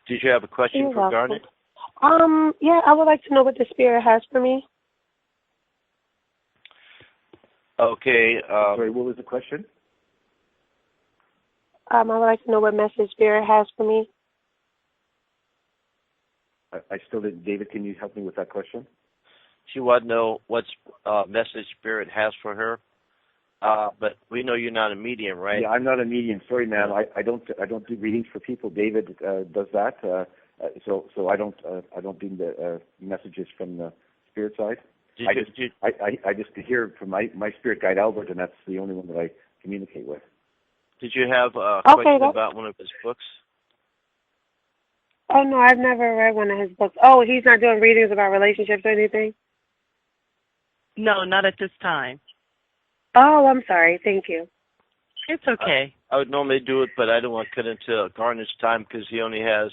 Did you have a question You're for welcome. Garnet? Yeah, I would like to know what the spirit has for me. Okay. Sorry, what was the question? I would like to know what message spirit has for me. I still didn't. David, can you help me with that question? She wanted to know what message Spirit has for her. But we know you're not a medium, right? Yeah, I'm not a medium. Sorry, ma'am. I don't do readings for people. David does that. So I don't do the messages from the spirit side. I just hear from my spirit guide Albert, and that's the only one that I communicate with. Did you have a question about one of his books? Oh, no, I've never read one of his books. Oh, he's not doing readings about relationships or anything? No, not at this time. Oh, I'm sorry. Thank you. It's okay. I would normally do it, but I don't want to cut into Garnet's time because he only has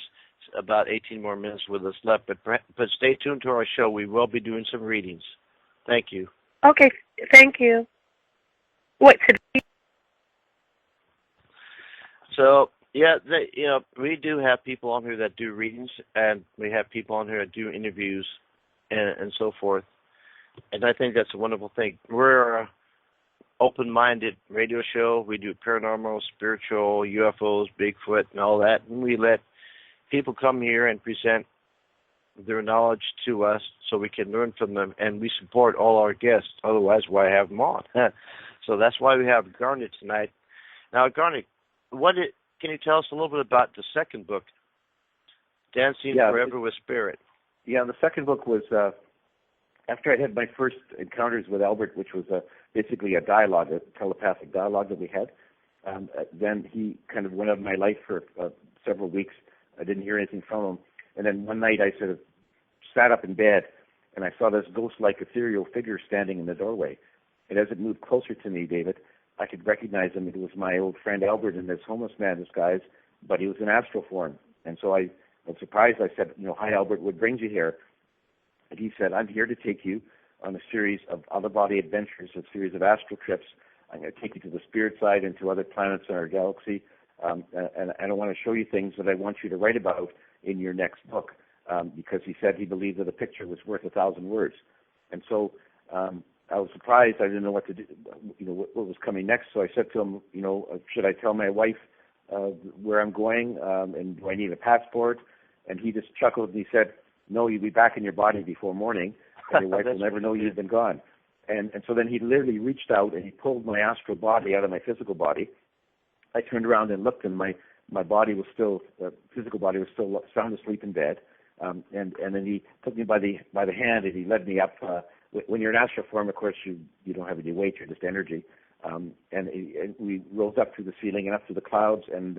about 18 more minutes with us left. But stay tuned to our show. We will be doing some readings. Thank you. Okay, thank you. What, today? So, yeah, we do have people on here that do readings, and we have people on here that do interviews and so forth. And I think that's a wonderful thing. We're an open-minded radio show. We do paranormal, spiritual, UFOs, Bigfoot, and all that. And we let people come here and present their knowledge to us so we can learn from them. And we support all our guests. Otherwise, why have them on? So that's why we have Garnet tonight. Now, Garnet, can you tell us a little bit about the second book, Dancing Forever with Spirit? Yeah, the second book was after I had my first encounters with Albert, which was basically a telepathic dialogue that we had. Then he kind of went out of my life for several weeks. I didn't hear anything from him. And then one night I sort of sat up in bed, and I saw this ghost-like ethereal figure standing in the doorway. And as it moved closer to me, David, I could recognize him. It was my old friend Albert in this homeless man disguise, but he was in astral form. And so I was surprised. I said, "Hi, Albert, what brings you here?" And he said, "I'm here to take you on a series of out-of-body adventures, a series of astral trips. I'm going to take you to the spirit side and to other planets in our galaxy. And I want to show you things that I want you to write about in your next book," because he said he believed that a picture was worth 1,000 words. And so I was surprised. I didn't know what to do, what was coming next. So I said to him, should I tell my wife where I'm going, and do I need a passport? And he just chuckled and he said, "No, you'll be back in your body before morning, and your wife will never know you've been gone." And so then he literally reached out and he pulled my astral body out of my physical body. I turned around and looked, and my body was still, physical body was still sound asleep in bed. And then he took me by the hand and he led me up. When you're in astral form, of course, you don't have any weight; you're just energy. And we rose up through the ceiling and up through the clouds, and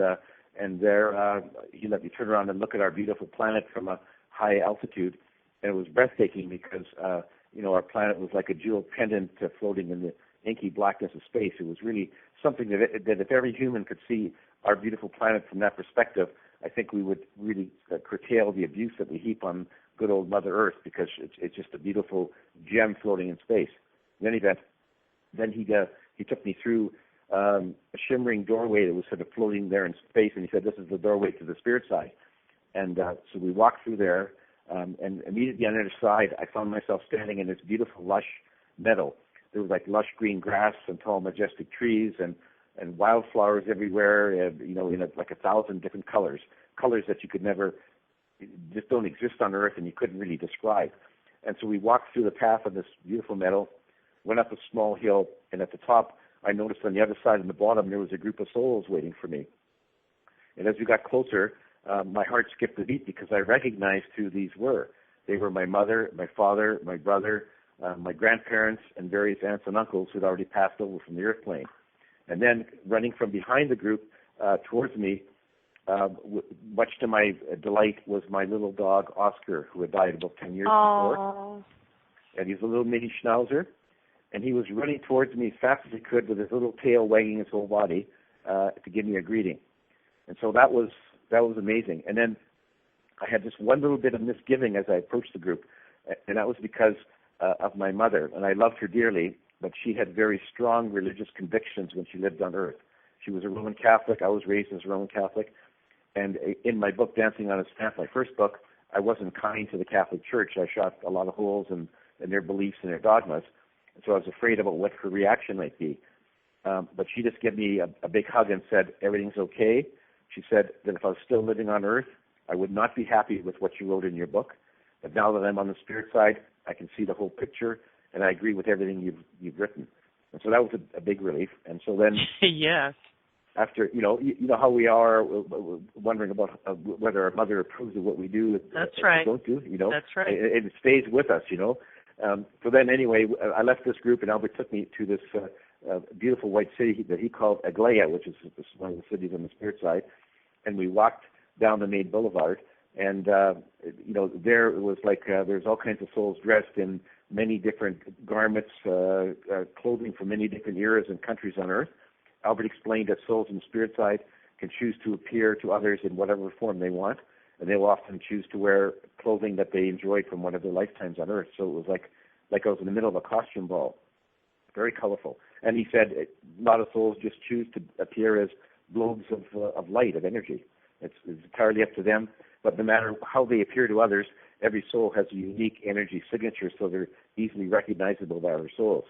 there he let me turn around and look at our beautiful planet from a high altitude, and it was breathtaking because our planet was like a jewel pendant floating in the inky blackness of space. It was really something that if every human could see our beautiful planet from that perspective, I think we would really curtail the abuse that we heap on good old Mother Earth, because it's just a beautiful gem floating in space. In any event, then he took me through a shimmering doorway that was sort of floating there in space, and he said, "This is the doorway to the spirit side." And so we walked through there, and immediately on the other side, I found myself standing in this beautiful, lush meadow. There was like lush green grass and tall, majestic trees and wildflowers everywhere, in like 1,000 different colors that you could never, just don't exist on Earth, and you couldn't really describe. And so we walked through the path of this beautiful meadow, went up a small hill, and at the top, I noticed on the other side and the bottom, there was a group of souls waiting for me. And as we got closer, my heart skipped a beat because I recognized who these were. They were my mother, my father, my brother, my grandparents, and various aunts and uncles who had already passed over from the earth plane. And then running from behind the group towards me, much to my delight, was my little dog, Oscar, who had died about 10 years before. And he's a little mini schnauzer. and he was running towards me as fast as he could with his little tail wagging his whole body to give me a greeting. And so that was amazing. And then I had just one little bit of misgiving as I approached the group, and that was because of my mother. And I loved her dearly, but she had very strong religious convictions when she lived on Earth. She was a Roman Catholic. I was raised as a Roman Catholic. And in my book, Dancing on a Staff, my first book, I wasn't kind to the Catholic Church. I shot a lot of holes in their beliefs and their dogmas. And so I was afraid about what her reaction might be. But she just gave me a big hug and said, everything's okay. She said that if I was still living on Earth, I would not be happy with what you wrote in your book. But now that I'm on the spirit side, I can see the whole picture, and I agree with everything you've written. And so that was a big relief. And so then, yes. After you know how we are wondering about whether our mother approves of what we do. That's right. Don't do. That's right. It stays with us. So then anyway, I left this group, and Albert took me to this beautiful white city that he called Aglaia, which is one of the cities on the spirit side, and we walked down the main boulevard, and there it was like there's all kinds of souls dressed in many different garments, clothing from many different eras and countries on Earth. Albert explained that souls in the spirit side can choose to appear to others in whatever form they want, and they will often choose to wear clothing that they enjoyed from one of their lifetimes on Earth. So it was like I was in the middle of a costume ball, very colorful. And he said a lot of souls just choose to appear as globes of light, of energy. It's entirely up to them, but no matter how they appear to others, every soul has a unique energy signature, so they're easily recognizable by other souls.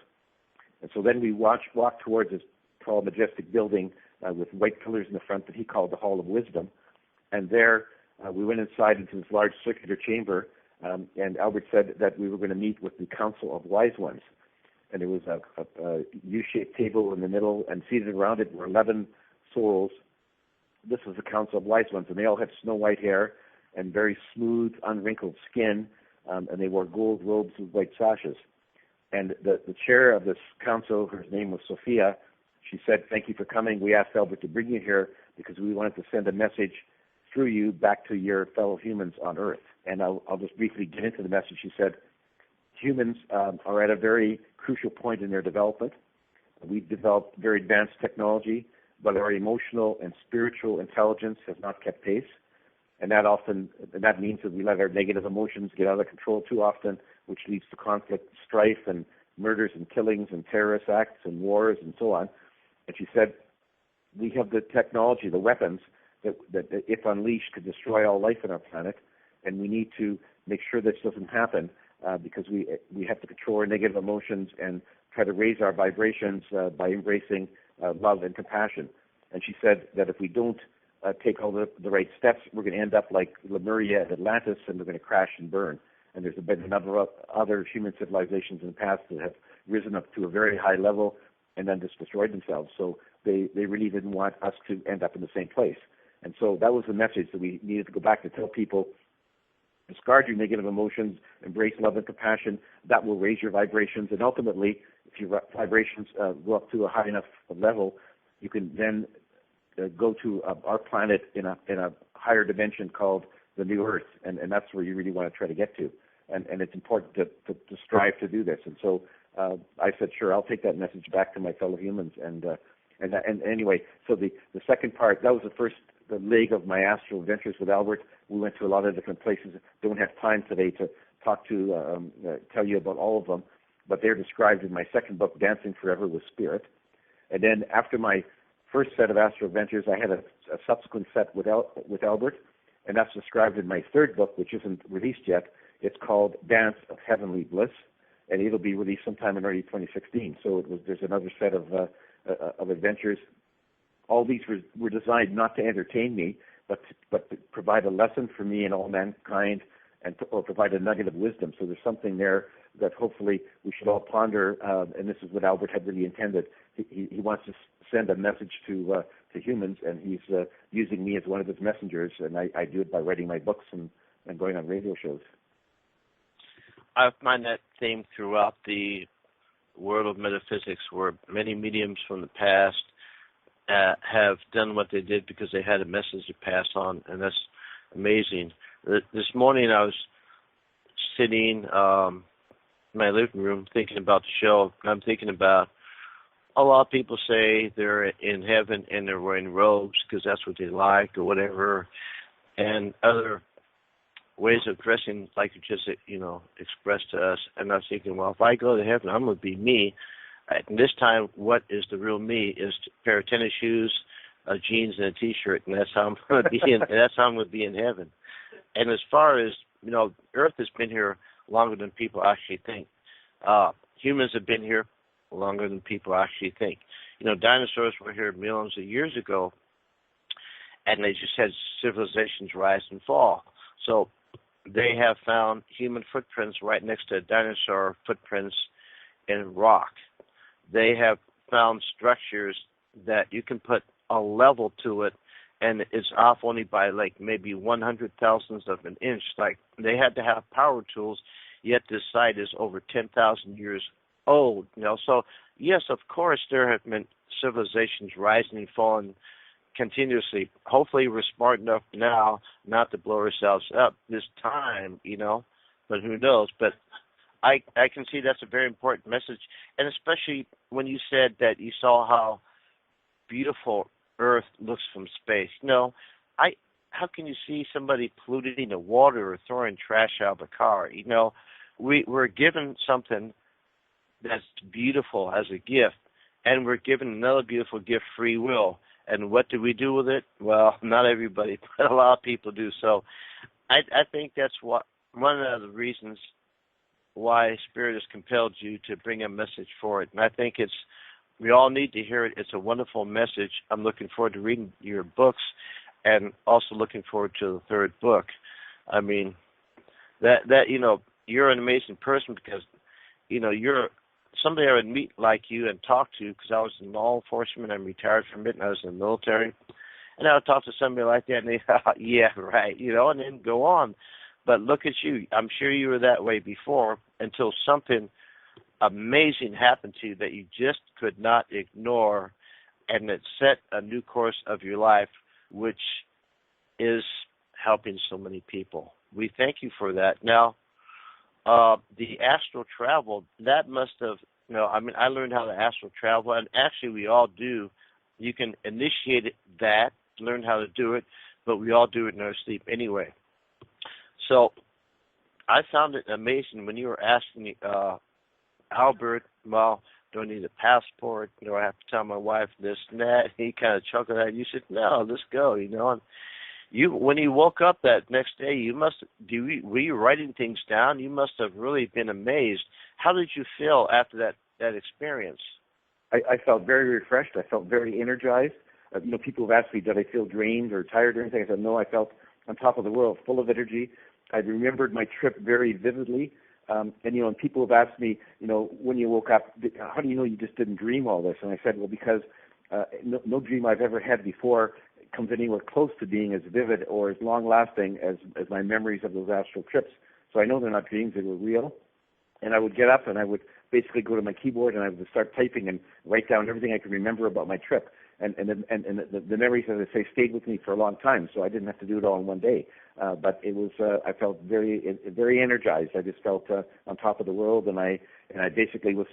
And so then we walked towards this tall, majestic building with white pillars in the front that he called the Hall of Wisdom. And there we went inside into this large circular chamber, and Albert said that we were going to meet with the Council of Wise Ones. And there was a U-shaped table in the middle, and seated around it were 11 souls. This was the Council of Wise Ones, and they all had snow white hair and very smooth, unwrinkled skin, and they wore gold robes with white sashes. And the chair of this council, her name was Sophia, she said, "Thank you for coming. We asked Albert to bring you here because we wanted to send a message through you back to your fellow humans on Earth." And I'll just briefly get into the message. She said, humans are at a very crucial point in their development. We've developed very advanced technology, but our emotional and spiritual intelligence has not kept pace. And that means that we let our negative emotions get out of control too often, which leads to conflict, strife, and murders and killings and terrorist acts and wars and so on. And she said, we have the technology, the weapons, that if unleashed could destroy all life on our planet, and we need to make sure this doesn't happen because we have to control our negative emotions and try to raise our vibrations by embracing love and compassion. And she said that if we don't take all the right steps, we're going to end up like Lemuria and Atlantis, and we're going to crash and burn. And there's been a number of other human civilizations in the past that have risen up to a very high level and then just destroyed themselves. So they really didn't want us to end up in the same place. And so that was the message that we needed to go back to tell people: discard your negative emotions, embrace love and compassion. That will raise your vibrations, and ultimately, if your vibrations go up to a high enough level, you can then go to our planet in a higher dimension called the New Earth, and that's where you really want to try to get to. And it's important to strive to do this. And so I said, sure, I'll take that message back to my fellow humans. And anyway, so the second part, that was the leg of my astral adventures with Albert. We went to a lot of different places. Don't have time today to talk to tell you about all of them, but they're described in my second book, Dancing Forever with Spirit. And then after my first set of astral adventures, I had a subsequent set with Albert, and that's described in my third book, which isn't released yet. It's called Dance of Heavenly Bliss, and it'll be released sometime in early 2016. So there's another set of adventures. All these were designed not to entertain me, but to provide a lesson for me and all mankind, or provide a nugget of wisdom. So there's something there that hopefully we should all ponder, and this is what Albert had really intended. He wants to send a message to humans, and he's using me as one of his messengers, and I do it by writing my books and going on radio shows. I find that theme throughout the world of metaphysics, where many mediums from the past have done what they did because they had a message to pass on, and that's amazing. This morning I was sitting my living room thinking about the show. I'm thinking about a lot of people say they're in heaven and they're wearing robes because that's what they like or whatever, and other ways of dressing like you just, expressed to us. And I was thinking, well, if I go to heaven, I'm going to be me. And this time, what is the real me is a pair of tennis shoes, jeans, and a T-shirt, and that's how I'm going to be in. That's how I'm going to be in heaven. And as far as Earth has been here longer than people actually think. Humans have been here longer than people actually think. Dinosaurs were here millions of years ago, and they just had civilizations rise and fall. So they have found human footprints right next to dinosaur footprints in rock. They have found structures that you can put a level to it, and it's off only by like maybe 100,000th of an inch. Like they had to have power tools, yet this site is over 10,000 years old. So yes, of course there have been civilizations rising and falling continuously. Hopefully we're smart enough now not to blow ourselves up this time, but who knows? But I can see that's a very important message, and especially when you said that you saw how beautiful Earth looks from space. How can you see somebody polluting the water or throwing trash out of a car? We're given something that's beautiful as a gift, and we're given another beautiful gift, free will. And what do we do with it? Well, not everybody, but a lot of people do. So I think that's one of the reasons why Spirit has compelled you to bring a message for it. And I think we all need to hear it. It's a wonderful message. I'm looking forward to reading your books and also looking forward to the third book. I mean, you're an amazing person because, you're somebody I would meet like you and talk to, because I was in law enforcement. I'm retired from it, and I was in the military. And I would talk to somebody like that, and they yeah, right, and then go on. But look at you. I'm sure you were that way before until something amazing happened to you that you just could not ignore, and it set a new course of your life, which is helping so many people. We thank you for that. Now, the astral travel, that must have, I learned how to astral travel, and actually we all do. You can initiate that, learn how to do it, but we all do it in our sleep anyway. So I found it amazing when you were asking Albert, well, do I need a passport? Do I have to tell my wife this and that? He kind of chuckled at you. You said, no, let's go, And when you woke up that next day, were you writing things down? You must have really been amazed. How did you feel after that experience? I felt very refreshed. I felt very energized. People have asked me, did I feel drained or tired or anything? I said, no, I felt on top of the world, full of energy. I remembered my trip very vividly. And people have asked me, when you woke up, how do you know you just didn't dream all this? And I said, well, because no dream I've ever had before comes anywhere close to being as vivid or as long-lasting as my memories of those astral trips. So I know they're not dreams, they were real. And I would get up and I would basically go to my keyboard and I would start typing and write down everything I could remember about my trip. And the memories, as I say, stayed with me for a long time, so I didn't have to do it all in one day. But it was, I felt very, very energized. I just felt on top of the world, and I basically was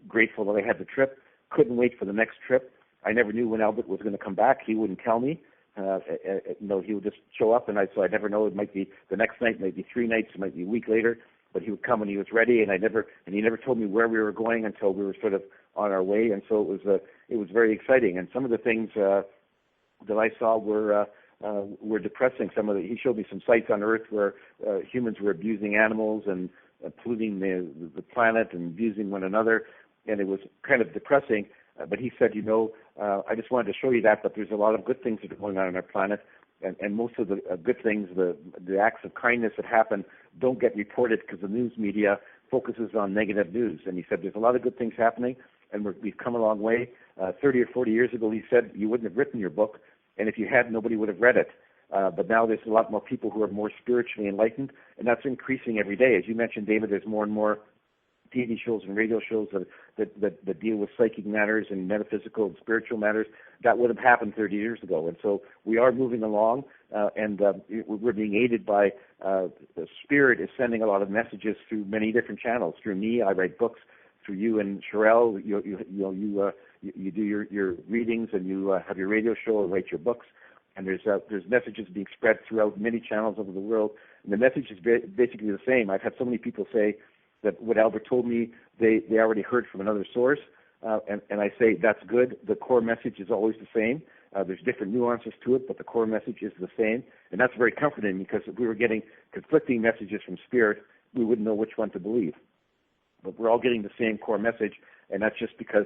grateful that I had the trip. Couldn't wait for the next trip. I never knew when Albert was going to come back. He wouldn't tell me. He would just show up, so I never know. It might be the next night, it might be 3 nights, it might be a week later. But he would come when he was ready, and he never told me where we were going until we were sort of on our way. And so it was very exciting. And some of the things that I saw were depressing. He showed me some sites on Earth where humans were abusing animals and polluting the planet and abusing one another, and it was kind of depressing. But he said, I just wanted to show you that, but there's a lot of good things that are going on our planet, and most of the good things, the acts of kindness that happen, don't get reported because the news media focuses on negative news. And he said, there's a lot of good things happening, and we've come a long way. 30 or 40 years ago, he said, you wouldn't have written your book, and if you had, nobody would have read it. But now there's a lot more people who are more spiritually enlightened, and that's increasing every day. As you mentioned, David, there's more and more TV shows and radio shows that deal with psychic matters and metaphysical and spiritual matters. That would have happened 30 years ago. And so we are moving along. we're being aided by the Spirit is sending a lot of messages through many different channels. Through me, I write books. Through you and Cheryll, you do your readings, and you have your radio show or write your books. And there's messages being spread throughout many channels over the world. And the message is basically the same. I've had so many people say that what Albert told me, they already heard from another source. And I say, that's good. The core message is always the same. There's different nuances to it, but the core message is the same. And that's very comforting, because if we were getting conflicting messages from Spirit, we wouldn't know which one to believe. But we're all getting the same core message, and that's just because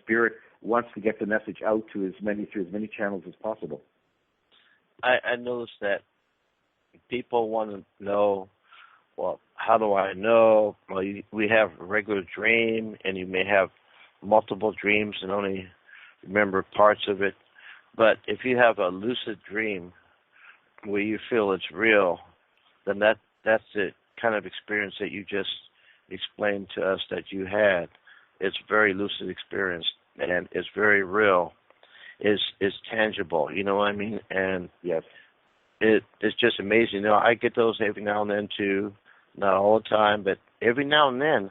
Spirit wants to get the message out to through as many channels as possible. I noticed that people want to know, well, how do I know? Well, we have a regular dream, and you may have multiple dreams and only remember parts of it. But if you have a lucid dream where you feel it's real, then that's the kind of experience that you just explained to us that you had. It's very lucid experience, and it's very real. Is tangible, you know what I mean? And yes, it's just amazing. I get those every now and then too, not all the time, but every now and then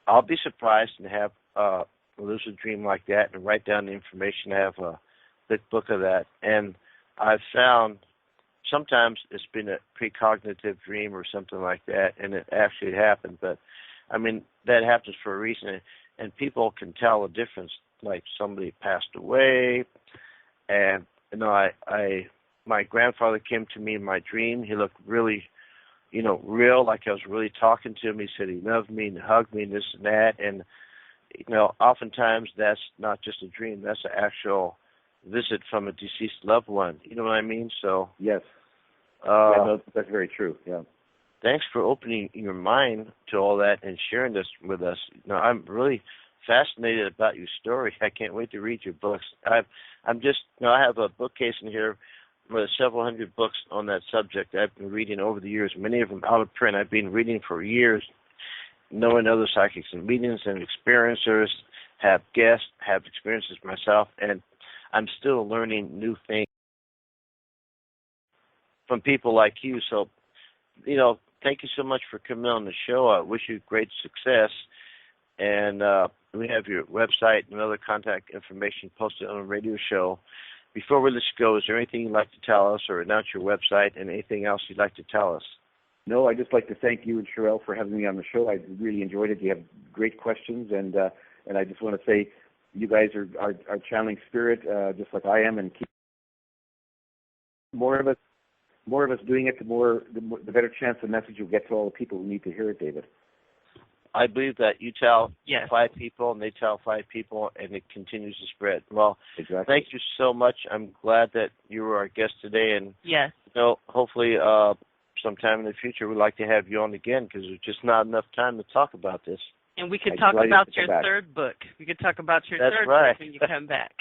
I'll be surprised and have a lucid dream like that and write down the information. I have a big book of that, and I've found sometimes it's been a precognitive dream or something like that, and it actually happened. But I mean, that happens for a reason, and people can tell the difference. Like somebody passed away, and my grandfather came to me in my dream. He looked really, real, like I was really talking to him. He said he loved me and hugged me and this and that. And oftentimes that's not just a dream; that's an actual visit from a deceased loved one. You know what I mean? So yes, that's very true. Yeah. Thanks for opening your mind to all that and sharing this with us. I'm really fascinated about your story. I can't wait to read your books. I have a bookcase in here with several hundred books on that subject I've been reading over the years, many of them out of print. I've been reading for years, knowing other psychics and mediums and experiencers, have guests, have experiences myself, and I'm still learning new things from people like you. So, thank you so much for coming on the show. I wish you great success. And we have your website and other contact information posted on the radio show. Before we let you go, is there anything you'd like to tell us, or announce your website and anything else you'd like to tell us? No, I'd just like to thank you and Cheryll for having me on the show. I really enjoyed it. You have great questions, and I just want to say you guys are channeling Spirit just like I am, and keep more of us doing it, the better chance the message will get to all the people who need to hear it, David. I believe that you tell 5 people, and they tell 5 people, and it continues to spread. Well, exactly. Thank you so much. I'm glad that you were our guest today, and hopefully sometime in the future we'd like to have you on again, because there's just not enough time to talk about this. And we could talk about your third book. We could talk about your third book when you come back.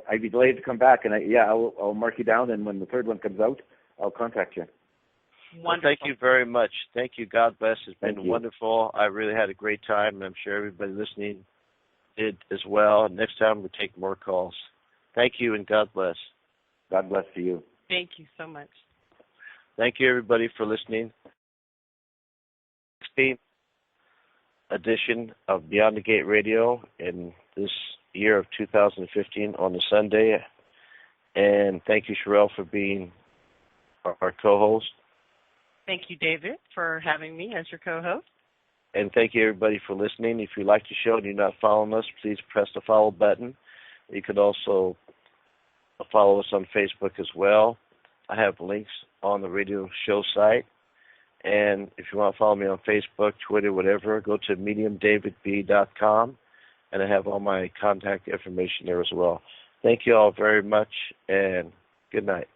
I'd be delighted to come back, and I'll mark you down, and when the third one comes out, I'll contact you. Well, thank you very much. Thank you. God bless. It's been wonderful. I really had a great time, and I'm sure everybody listening did as well. Next time we'll take more calls. Thank you, and God bless. God bless to you. Thank you so much. Thank you, everybody, for listening. 16th edition of Beyond the Gate Radio in this year of 2015 on a Sunday. And thank you, Cheryll, for being our co-host. Thank you, David, for having me as your co-host. And thank you, everybody, for listening. If you like the show and you're not following us, please press the follow button. You could also follow us on Facebook as well. I have links on the radio show site. And if you want to follow me on Facebook, Twitter, whatever, go to mediumdavidb.com, and I have all my contact information there as well. Thank you all very much, and good night.